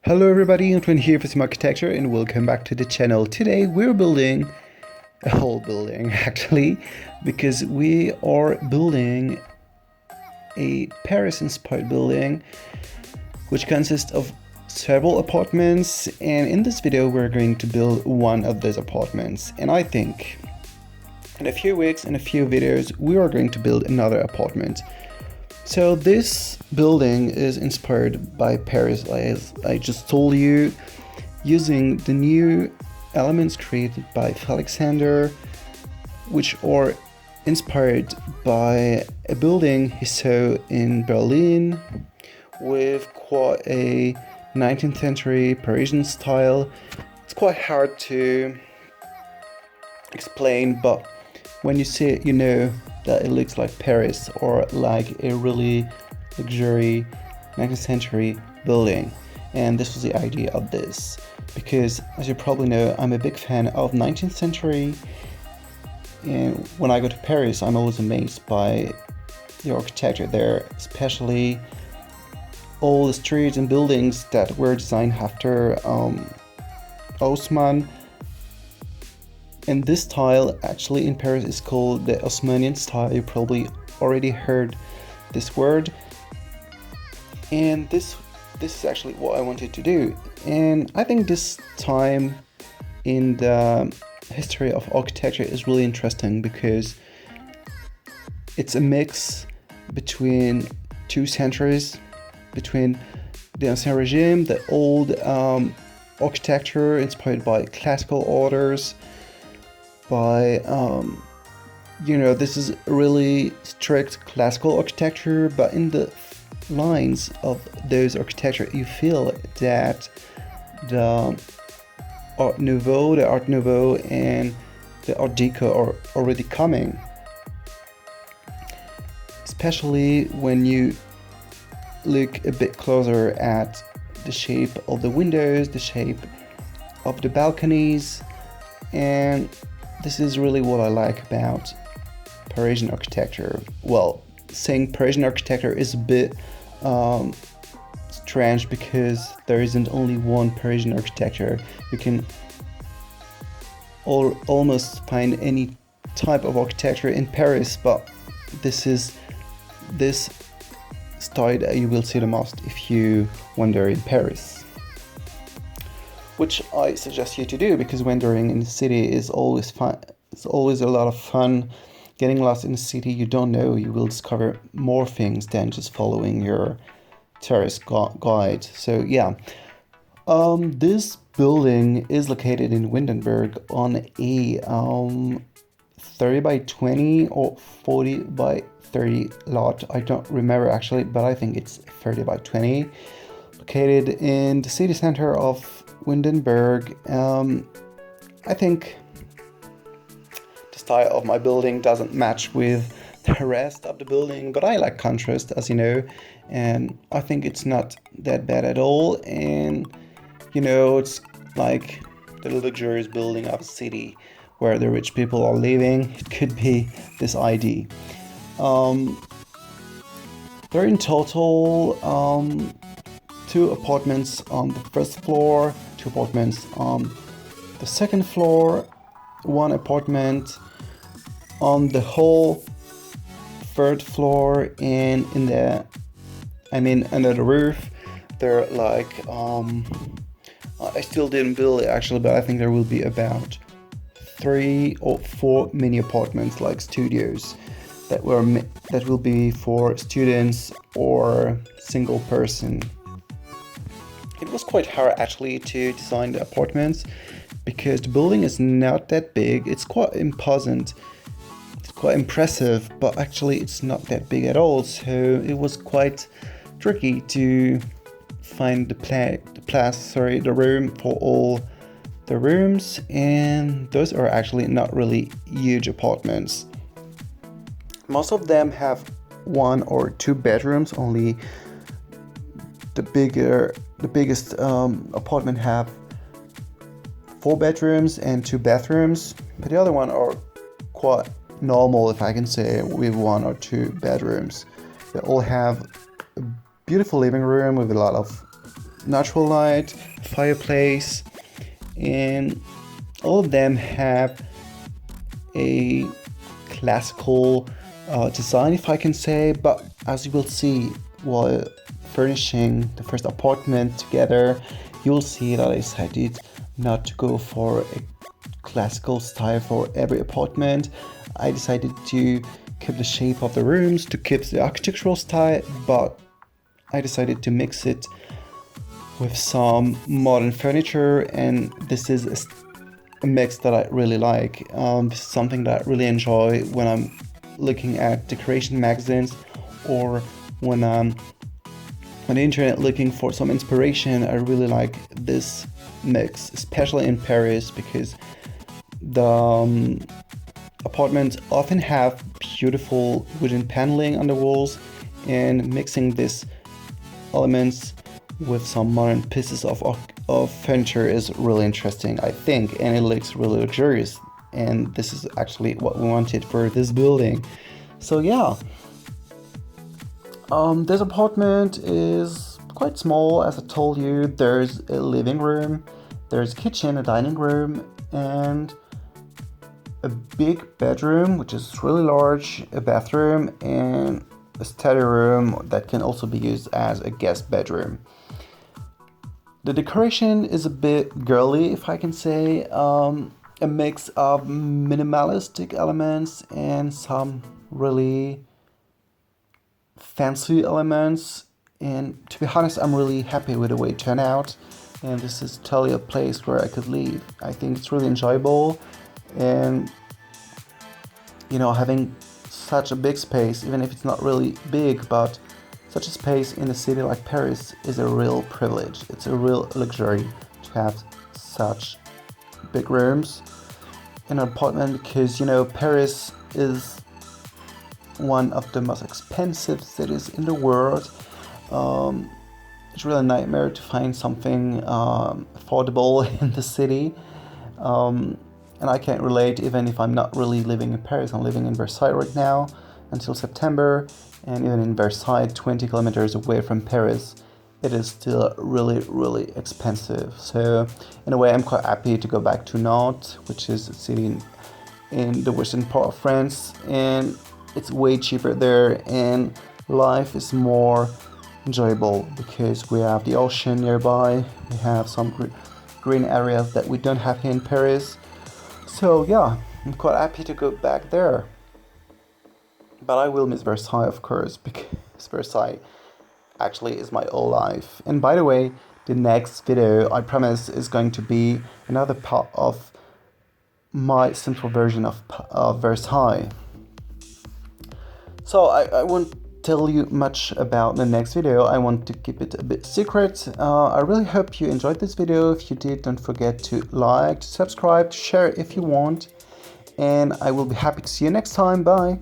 Hello everybody, Antoine here for Simarchitecture and welcome back to the channel. Today we're building a whole building actually, because we are building a Paris-inspired building which consists of several apartments, and in this video we're going to build one of those apartments, and I think in a few weeks, in a few videos, we are going to build another apartment. So this building is inspired by Paris, as I just told you, using the new elements created by Alexander, which are inspired by a building he saw in Berlin with quite a 19th century Parisian style. It's quite hard to explain, but when you see it, you know that it looks like Paris or like a really luxury 19th century building. And this was the idea of this, because as you probably know, I'm a big fan of 19th century, and when I go to Paris I'm always amazed by the architecture there, especially all the streets and buildings that were designed after Haussmann. And this style actually in Paris is called the Haussmannian style. You probably already heard this word. And this is actually what I wanted to do. And I think this time in the history of architecture is really interesting because it's a mix between two centuries, between the Ancien Regime, the old architecture inspired by classical orders, by this is really strict classical architecture, but in the lines of those architecture you feel that the Art Nouveau and the Art Deco are already coming, especially when you look a bit closer at the shape of the windows, the shape of the balconies. And this is really what I like about Parisian architecture. Well, saying Parisian architecture is a bit strange because there isn't only one Parisian architecture. You can almost find any type of architecture in Paris, but this style that you will see the most if you wander in Paris, which I suggest you to do, because wandering in the city is always fun. It's always a lot of fun. Getting lost in the city you don't know, you will discover more things than just following your tourist guide. So yeah, this building is located in Windenburg on a 30 by 20 or 40 by 30 lot. I don't remember actually, but I think it's 30 by 20. Located in the city center of Windenburg. I think the style of my building doesn't match with the rest of the building, but I like contrast, as you know, and I think it's not that bad at all. And it's like the luxurious building of a city where the rich people are living. It could be this idea. There are in total 2 apartments on the first floor, 2 apartments on the second floor, 1 apartment on the whole 3rd floor, and under the roof there are like I still didn't build it actually, but I think there will be about 3 or 4 mini apartments, like studios, that will be for students or single person. It was quite hard actually to design the apartments because the building is not that big. It's quite imposing, it's quite impressive, but actually it's not that big at all. So it was quite tricky to find the room for all the rooms, and those are actually not really huge apartments. Most of them have 1 or 2 bedrooms. Only the biggest apartment have 4 bedrooms and 2 bathrooms, but the other one are quite normal, if I can say, with 1 or 2 bedrooms. They all have a beautiful living room with a lot of natural light, fireplace, and all of them have a classical design, if I can say. But as you will see while furnishing the first apartment together, you will see that I decided not to go for a classical style for every apartment. I decided to keep the shape of the rooms, to keep the architectural style, but I decided to mix it with some modern furniture, and this is a mix that I really like. This is something that I really enjoy when I'm looking at decoration magazines, or when I'm on the internet looking for some inspiration. I really like this mix, especially in Paris, because the apartments often have beautiful wooden paneling on the walls, and mixing these elements with some modern pieces of furniture is really interesting, I think, and it looks really luxurious, and this is actually what we wanted for this building. So yeah, this apartment is quite small. As I told you, there's a living room, there's a kitchen, a dining room, and a big bedroom, which is really large, a bathroom, and a study room that can also be used as a guest bedroom. The decoration is a bit girly, if I can say, a mix of minimalistic elements and some really fancy elements. And to be honest, I'm really happy with the way it turned out, and this is totally a place where I could live. I think it's really enjoyable, and having such a big space, even if it's not really big, but such a space in a city like Paris is a real privilege. It's a real luxury to have such big rooms in an apartment, because Paris is one of the most expensive cities in the world. It's really a nightmare to find something affordable in the city. And I can't relate, even if I'm not really living in Paris. I'm living in Versailles right now until September, and even in Versailles, 20 kilometers away from Paris, it is still really, really expensive. So in a way, I'm quite happy to go back to Nantes, which is a city in the western part of France, and it's way cheaper there, and life is more enjoyable because we have the ocean nearby, we have some green areas that we don't have here in Paris. So yeah, I'm quite happy to go back there. But I will miss Versailles, of course, because Versailles actually is my whole life. And by the way, the next video, I promise, is going to be another part of my simple version of Versailles. So I won't tell you much about the next video. I want to keep it a bit secret. I really hope you enjoyed this video. If you did, don't forget to like, to subscribe, to share if you want. And I will be happy to see you next time. Bye.